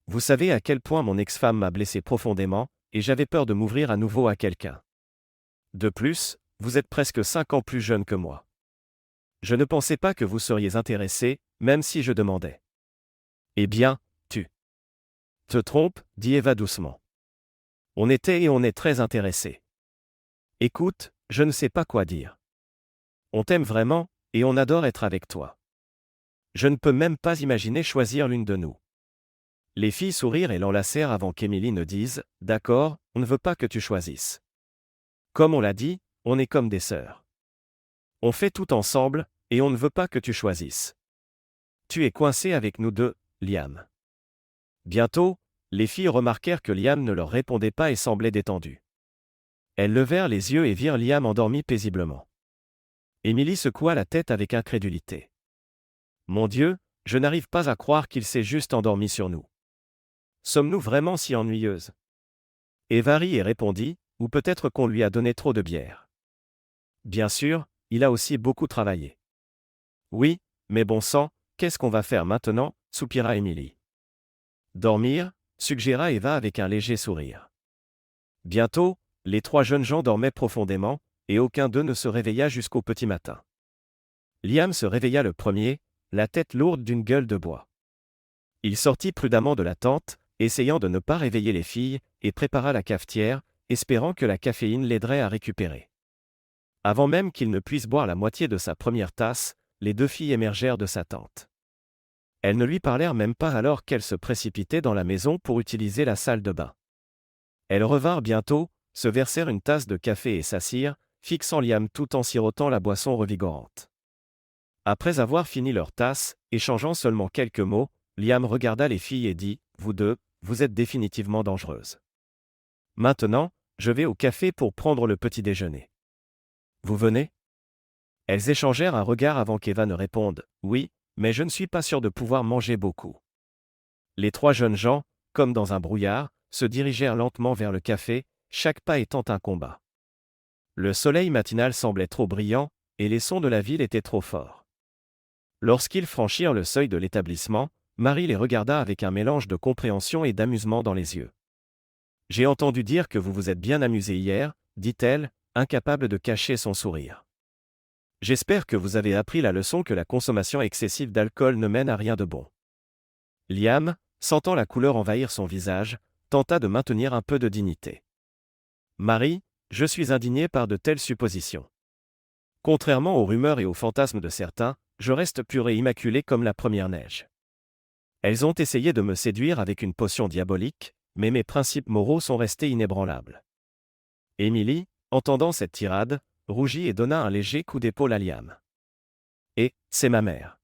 Vous savez à quel point mon ex-femme m'a blessé profondément, et j'avais peur de m'ouvrir à nouveau à quelqu'un. De plus, vous êtes presque 5 ans plus jeune que moi. Je ne pensais pas que vous seriez intéressé, même si je demandais. Eh bien, tu te trompes, dit Eva doucement. On était et on est très intéressés. Écoute, je ne sais pas quoi dire. On t'aime vraiment, et on adore être avec toi. Je ne peux même pas imaginer choisir l'une de nous. Les filles sourirent et l'enlacèrent avant qu'Emily ne dise « D'accord, on ne veut pas que tu choisisses. Comme on l'a dit, on est comme des sœurs. On fait tout ensemble, et on ne veut pas que tu choisisses. Tu es coincé avec nous deux, Liam. » Bientôt, les filles remarquèrent que Liam ne leur répondait pas et semblait détendu. Elles levèrent les yeux et virent Liam endormi paisiblement. Emily secoua la tête avec incrédulité. « Mon Dieu, je n'arrive pas à croire qu'il s'est juste endormi sur nous. Sommes-nous vraiment si ennuyeuses ?» Eva rit et répondit, « Ou peut-être qu'on lui a donné trop de bière. Bien sûr, il a aussi beaucoup travaillé. » « Oui, mais bon sang, qu'est-ce qu'on va faire maintenant ?» soupira Emily. « Dormir » suggéra Eva avec un léger sourire. Bientôt, les trois jeunes gens dormaient profondément, et aucun d'eux ne se réveilla jusqu'au petit matin. Liam se réveilla le premier, la tête lourde d'une gueule de bois. Il sortit prudemment de la tente, essayant de ne pas réveiller les filles, et prépara la cafetière, espérant que la caféine l'aiderait à récupérer. Avant même qu'il ne puisse boire la moitié de sa première tasse, les deux filles émergèrent de sa tente. Elles ne lui parlèrent même pas alors qu'elles se précipitaient dans la maison pour utiliser la salle de bain. Elles revinrent bientôt, se versèrent une tasse de café et s'assirent, fixant Liam tout en sirotant la boisson revigorante. Après avoir fini leur tasse, échangeant seulement quelques mots, Liam regarda les filles et dit « Vous deux, vous êtes définitivement dangereuses. Maintenant, je vais au café pour prendre le petit déjeuner. Vous venez? Elles échangèrent un regard avant qu'Eva ne réponde « Oui, mais je ne suis pas sûr de pouvoir manger beaucoup. » Les trois jeunes gens, comme dans un brouillard, se dirigèrent lentement vers le café, chaque pas étant un combat. Le soleil matinal semblait trop brillant, et les sons de la ville étaient trop forts. Lorsqu'ils franchirent le seuil de l'établissement, Marie les regarda avec un mélange de compréhension et d'amusement dans les yeux. « J'ai entendu dire que vous vous êtes bien amusés hier, » dit-elle, incapable de cacher son sourire. « J'espère que vous avez appris la leçon que la consommation excessive d'alcool ne mène à rien de bon. » Liam, sentant la couleur envahir son visage, tenta de maintenir un peu de dignité. « Marie, je suis indigné par de telles suppositions. Contrairement aux rumeurs et aux fantasmes de certains, je reste pure et immaculée comme la première neige. Elles ont essayé de me séduire avec une potion diabolique, mais mes principes moraux sont restés inébranlables. » Émilie, entendant cette tirade, rougit et donna un léger coup d'épaule à Liam. « Et, c'est ma mère.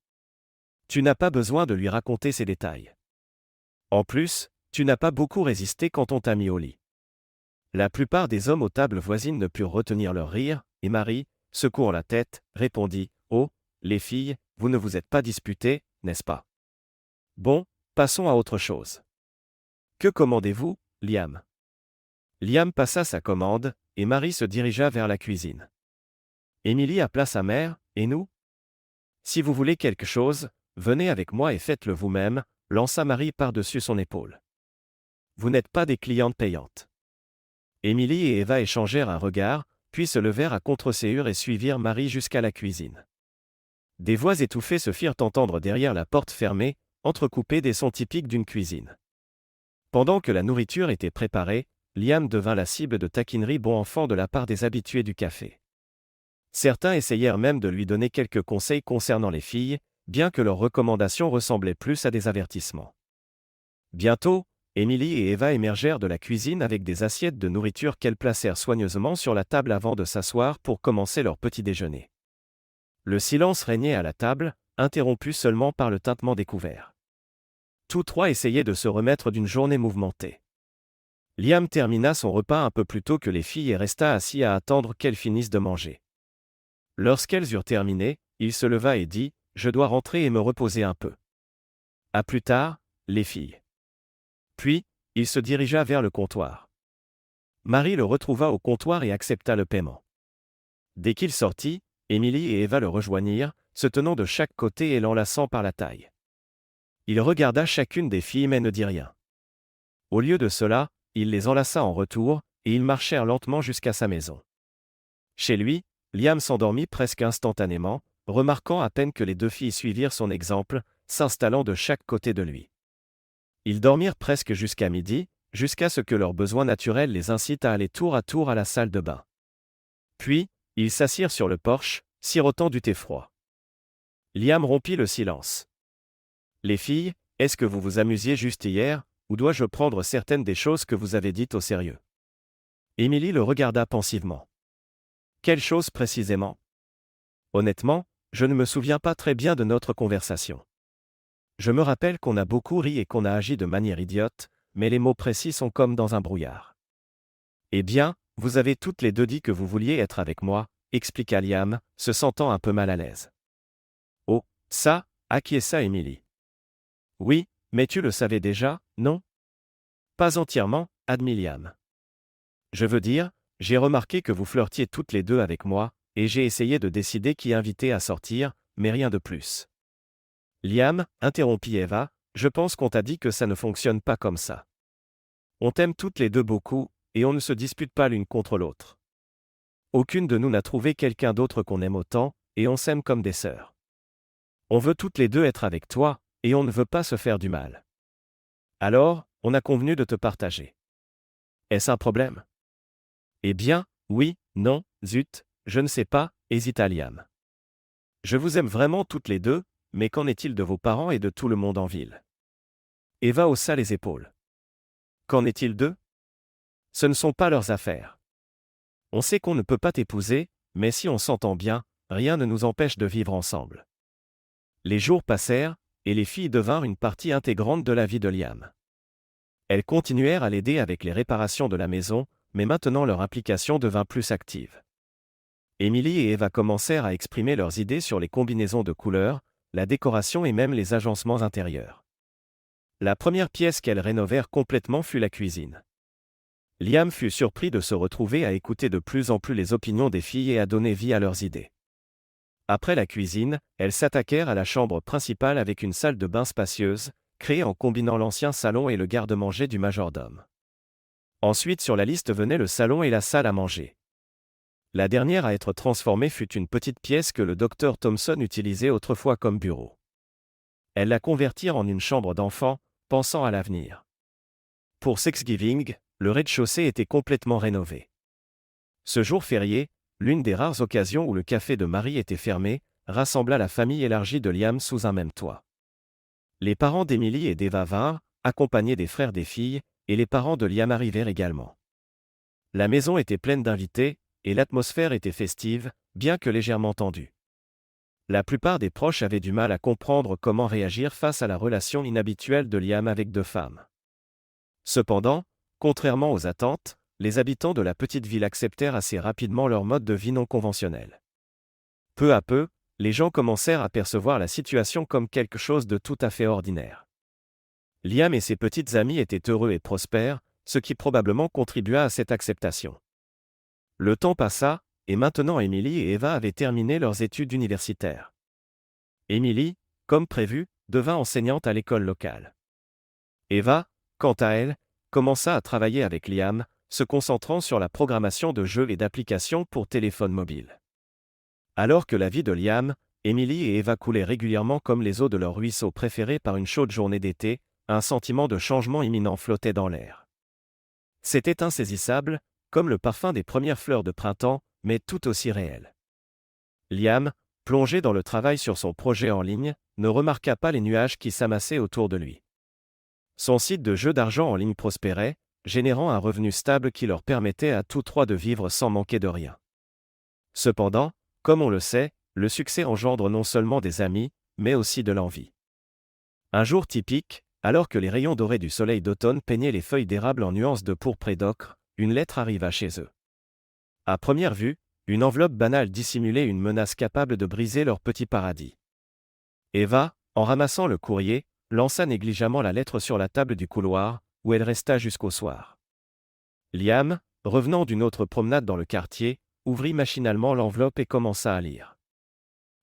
Tu n'as pas besoin de lui raconter ces détails. En plus, tu n'as pas beaucoup résisté quand on t'a mis au lit. » La plupart des hommes aux tables voisines ne purent retenir leur rire, et Marie, secouant la tête, répondit « Oh, les filles, vous ne vous êtes pas disputées, n'est-ce pas? Bon, passons à autre chose. Que commandez-vous, Liam ?» Liam passa sa commande, et Marie se dirigea vers la cuisine. Émilie appela sa mère, « Et nous? Si vous voulez quelque chose, venez avec moi et faites-le vous-même, » lança Marie par-dessus son épaule. « Vous n'êtes pas des clientes payantes. » Émilie et Eva échangèrent un regard, puis se levèrent à contre-séhur et suivirent Marie jusqu'à la cuisine. Des voix étouffées se firent entendre derrière la porte fermée, entrecoupées des sons typiques d'une cuisine. Pendant que la nourriture était préparée, Liam devint la cible de taquineries bon enfant de la part des habitués du café. Certains essayèrent même de lui donner quelques conseils concernant les filles, bien que leurs recommandations ressemblaient plus à des avertissements. Bientôt, Émilie et Eva émergèrent de la cuisine avec des assiettes de nourriture qu'elles placèrent soigneusement sur la table avant de s'asseoir pour commencer leur petit déjeuner. Le silence régnait à la table, interrompu seulement par le tintement des couverts. Tous trois essayaient de se remettre d'une journée mouvementée. Liam termina son repas un peu plus tôt que les filles et resta assis à attendre qu'elles finissent de manger. Lorsqu'elles eurent terminé, il se leva et dit « Je dois rentrer et me reposer un peu. À plus tard, les filles. » Puis, il se dirigea vers le comptoir. Marie le retrouva au comptoir et accepta le paiement. Dès qu'il sortit, Émilie et Eva le rejoignirent, se tenant de chaque côté et l'enlaçant par la taille. Il regarda chacune des filles mais ne dit rien. Au lieu de cela, il les enlaça en retour, et ils marchèrent lentement jusqu'à sa maison. Chez lui, Liam s'endormit presque instantanément, remarquant à peine que les deux filles suivirent son exemple, s'installant de chaque côté de lui. Ils dormirent presque jusqu'à midi, jusqu'à ce que leurs besoins naturels les incitent à aller tour à tour à la salle de bain. Puis, ils s'assirent sur le porche, sirotant du thé froid. Liam rompit le silence. « Les filles, est-ce que vous vous amusiez juste hier, ou dois-je prendre certaines des choses que vous avez dites au sérieux ?» Émilie le regarda pensivement. « Quelle chose précisément ? Honnêtement, je ne me souviens pas très bien de notre conversation. Je me rappelle qu'on a beaucoup ri et qu'on a agi de manière idiote, mais les mots précis sont comme dans un brouillard. »« Eh bien, vous avez toutes les deux dit que vous vouliez être avec moi, » expliqua Liam, se sentant un peu mal à l'aise. « Oh, ça, acquiesça Émilie. « Oui, mais tu le savais déjà, non ? » ?»« Pas entièrement, » admit Liam. « Je veux dire, j'ai remarqué que vous flirtiez toutes les deux avec moi, et j'ai essayé de décider qui inviter à sortir, mais rien de plus. » « Liam, » interrompit Eva, « je pense qu'on t'a dit que ça ne fonctionne pas comme ça. On t'aime toutes les deux beaucoup, et on ne se dispute pas l'une contre l'autre. Aucune de nous n'a trouvé quelqu'un d'autre qu'on aime autant, et on s'aime comme des sœurs. On veut toutes les deux être avec toi, et on ne veut pas se faire du mal. Alors, on a convenu de te partager. Est-ce un problème ? » « Eh bien, oui, non, zut, je ne sais pas, » hésita Liam. « Je vous aime vraiment toutes les deux, mais qu'en est-il de vos parents et de tout le monde en ville ? » Eva haussa les épaules. « Qu'en est-il d'eux ? Ce ne sont pas leurs affaires. On sait qu'on ne peut pas t'épouser, mais si on s'entend bien, rien ne nous empêche de vivre ensemble. » Les jours passèrent, et les filles devinrent une partie intégrante de la vie de Liam. Elles continuèrent à l'aider avec les réparations de la maison, mais maintenant leur implication devint plus active. Emily et Eva commencèrent à exprimer leurs idées sur les combinaisons de couleurs, la décoration et même les agencements intérieurs. La première pièce qu'elles rénovèrent complètement fut la cuisine. Liam fut surpris de se retrouver à écouter de plus en plus les opinions des filles et à donner vie à leurs idées. Après la cuisine, elles s'attaquèrent à la chambre principale avec une salle de bain spacieuse, créée en combinant l'ancien salon et le garde-manger du majordome. Ensuite sur la liste venaient le salon et la salle à manger. La dernière à être transformée fut une petite pièce que le docteur Thompson utilisait autrefois comme bureau. Elles la convertirent en une chambre d'enfant, pensant à l'avenir. Pour Thanksgiving, le rez-de-chaussée était complètement rénové. Ce jour férié, l'une des rares occasions où le café de Marie était fermé, rassembla la famille élargie de Liam sous un même toit. Les parents d'Emily et d'Eva vinrent, accompagnés des frères des filles, et les parents de Liam arrivèrent également. La maison était pleine d'invités, et l'atmosphère était festive, bien que légèrement tendue. La plupart des proches avaient du mal à comprendre comment réagir face à la relation inhabituelle de Liam avec deux femmes. Cependant, contrairement aux attentes, les habitants de la petite ville acceptèrent assez rapidement leur mode de vie non conventionnel. Peu à peu, les gens commencèrent à percevoir la situation comme quelque chose de tout à fait ordinaire. Liam et ses petites amies étaient heureux et prospères, ce qui probablement contribua à cette acceptation. Le temps passa, et maintenant Emily et Eva avaient terminé leurs études universitaires. Emily, comme prévu, devint enseignante à l'école locale. Eva, quant à elle, commença à travailler avec Liam, se concentrant sur la programmation de jeux et d'applications pour téléphone mobile. Alors que la vie de Liam, Emily et Eva coulait régulièrement comme les eaux de leur ruisseau préféré par une chaude journée d'été, un sentiment de changement imminent flottait dans l'air. C'était insaisissable, comme le parfum des premières fleurs de printemps, mais tout aussi réel. Liam, plongé dans le travail sur son projet en ligne, ne remarqua pas les nuages qui s'amassaient autour de lui. Son site de jeux d'argent en ligne prospérait, générant un revenu stable qui leur permettait à tous trois de vivre sans manquer de rien. Cependant, comme on le sait, le succès engendre non seulement des amis, mais aussi de l'envie. Un jour typique, alors que les rayons dorés du soleil d'automne peignaient les feuilles d'érable en nuances de pourpre et d'ocre, une lettre arriva chez eux. À première vue, une enveloppe banale dissimulait une menace capable de briser leur petit paradis. Eva, en ramassant le courrier, lança négligemment la lettre sur la table du couloir, où elle resta jusqu'au soir. Liam, revenant d'une autre promenade dans le quartier, ouvrit machinalement l'enveloppe et commença à lire.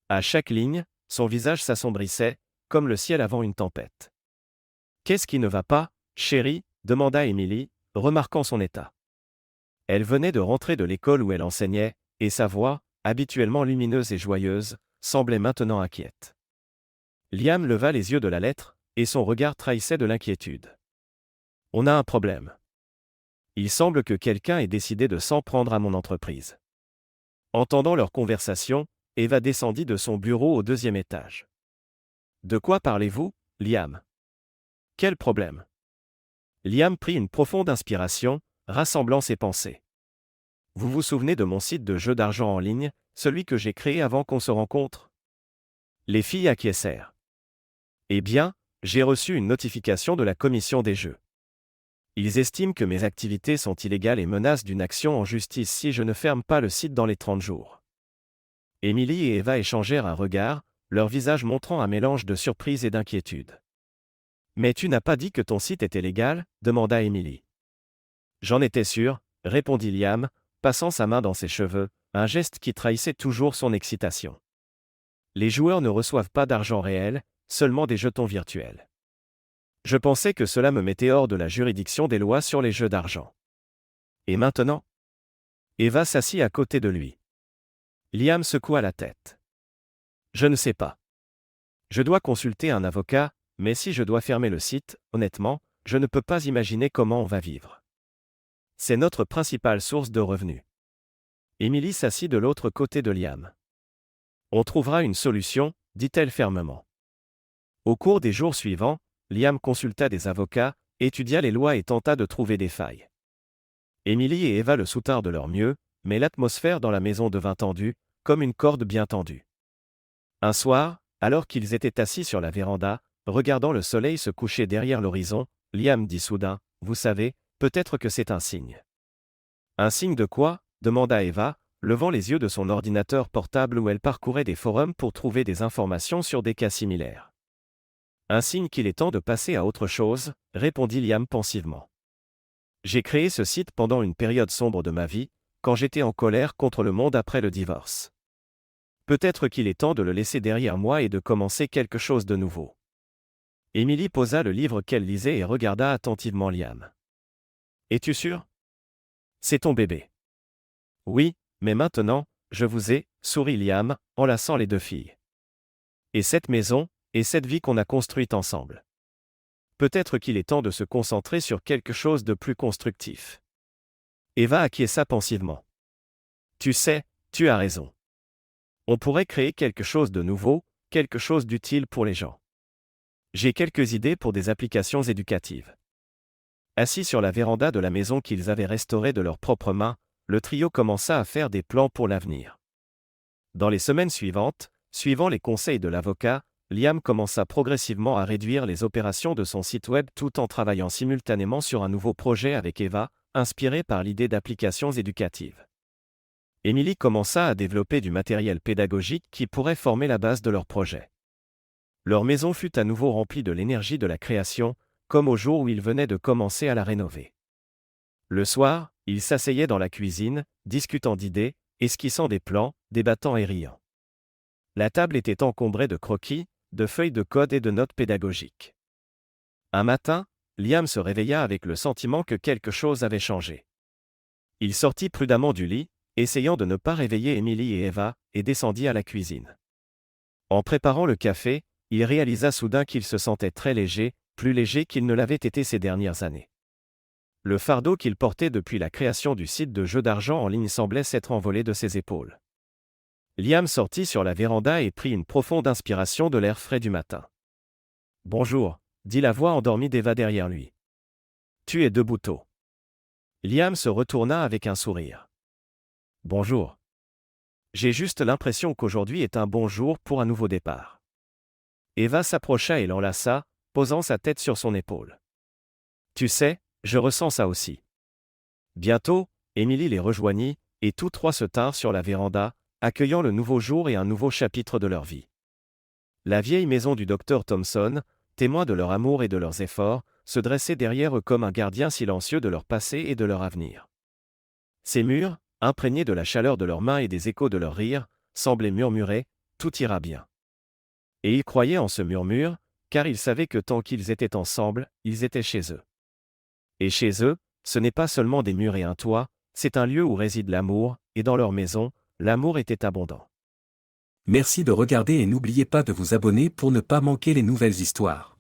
À chaque ligne, son visage s'assombrissait, comme le ciel avant une tempête. « Qu'est-ce qui ne va pas, chérie ?» demanda Emily, remarquant son état. Elle venait de rentrer de l'école où elle enseignait, et sa voix, habituellement lumineuse et joyeuse, semblait maintenant inquiète. Liam leva les yeux de la lettre, et son regard trahissait de l'inquiétude. « On a un problème. Il semble que quelqu'un ait décidé de s'en prendre à mon entreprise. » Entendant leur conversation, Eva descendit de son bureau au 2e étage. « De quoi parlez-vous, Liam ? Quel problème ? » Liam prit une profonde inspiration, rassemblant ses pensées. « Vous vous souvenez de mon site de jeux d'argent en ligne, celui que j'ai créé avant qu'on se rencontre ? » Les filles acquiescèrent. « Eh bien, j'ai reçu une notification de la commission des jeux. Ils estiment que mes activités sont illégales et menacent d'une action en justice si je ne ferme pas le site dans les 30 jours. » Emily et Eva échangèrent un regard, leur visage montrant un mélange de surprise et d'inquiétude. « Mais tu n'as pas dit que ton site était légal ? demanda Emily. « J'en étais sûr, » répondit Liam, passant sa main dans ses cheveux, un geste qui trahissait toujours son excitation. « Les joueurs ne reçoivent pas d'argent réel, seulement des jetons virtuels. Je pensais que cela me mettait hors de la juridiction des lois sur les jeux d'argent. Et maintenant ? » Eva s'assit à côté de lui. Liam secoua la tête. « Je ne sais pas. Je dois consulter un avocat, mais si je dois fermer le site, honnêtement, je ne peux pas imaginer comment on va vivre. C'est notre principale source de revenus. » Emily s'assit de l'autre côté de Liam. « On trouvera une solution, » dit-elle fermement. Au cours des jours suivants, Liam consulta des avocats, étudia les lois et tenta de trouver des failles. Emily et Eva le soutinrent de leur mieux, mais l'atmosphère dans la maison devint tendue, comme une corde bien tendue. Un soir, alors qu'ils étaient assis sur la véranda, regardant le soleil se coucher derrière l'horizon, Liam dit soudain : « vous savez, peut-être que c'est un signe. Un signe de quoi? Demanda Eva, levant les yeux de son ordinateur portable où elle parcourait des forums pour trouver des informations sur des cas similaires. Un signe qu'il est temps de passer à autre chose, répondit Liam pensivement. J'ai créé ce site pendant une période sombre de ma vie, quand j'étais en colère contre le monde après le divorce. Peut-être qu'il est temps de le laisser derrière moi et de commencer quelque chose de nouveau. Emily posa le livre qu'elle lisait et regarda attentivement Liam. Es-tu sûr? C'est ton bébé. Oui, mais maintenant, je vous ai, sourit Liam, enlaçant les deux filles. Et cette maison, et cette vie qu'on a construite ensemble. Peut-être qu'il est temps de se concentrer sur quelque chose de plus constructif. Eva acquiesça pensivement. Tu sais, tu as raison. On pourrait créer quelque chose de nouveau, quelque chose d'utile pour les gens. J'ai quelques idées pour des applications éducatives. Assis sur la véranda de la maison qu'ils avaient restaurée de leurs propres mains, le trio commença à faire des plans pour l'avenir. Dans les semaines suivantes, suivant les conseils de l'avocat, Liam commença progressivement à réduire les opérations de son site web tout en travaillant simultanément sur un nouveau projet avec Eva, inspiré par l'idée d'applications éducatives. Emily commença à développer du matériel pédagogique qui pourrait former la base de leur projet. Leur maison fut à nouveau remplie de l'énergie de la création, comme au jour où ils venaient de commencer à la rénover. Le soir, ils s'asseyaient dans la cuisine, discutant d'idées, esquissant des plans, débattant et riant. La table était encombrée de croquis, de feuilles de code et de notes pédagogiques. Un matin, Liam se réveilla avec le sentiment que quelque chose avait changé. Il sortit prudemment du lit, essayant de ne pas réveiller Emily et Eva, et descendit à la cuisine. En préparant le café, il réalisa soudain qu'il se sentait très léger, plus léger qu'il ne l'avait été ces dernières années. Le fardeau qu'il portait depuis la création du site de jeux d'argent en ligne semblait s'être envolé de ses épaules. Liam sortit sur la véranda et prit une profonde inspiration de l'air frais du matin. « Bonjour », dit la voix endormie d'Eva derrière lui. « Tu es debout tôt. » Liam se retourna avec un sourire. « Bonjour. J'ai juste l'impression qu'aujourd'hui est un bon jour pour un nouveau départ. » Eva s'approcha et l'enlaça, posant sa tête sur son épaule. « Tu sais, je ressens ça aussi. » Bientôt, Emily les rejoignit, et tous trois se tinrent sur la véranda, accueillant le nouveau jour et un nouveau chapitre de leur vie. La vieille maison du docteur Thompson, témoin de leur amour et de leurs efforts, se dressait derrière eux comme un gardien silencieux de leur passé et de leur avenir. Ses murs, imprégnés de la chaleur de leurs mains et des échos de leurs rires, semblaient murmurer « Tout ira bien ». Et ils croyaient en ce murmure, car ils savaient que tant qu'ils étaient ensemble, ils étaient chez eux. Et chez eux, ce n'est pas seulement des murs et un toit, c'est un lieu où réside l'amour, et dans leur maison, l'amour était abondant. Merci de regarder et n'oubliez pas de vous abonner pour ne pas manquer les nouvelles histoires.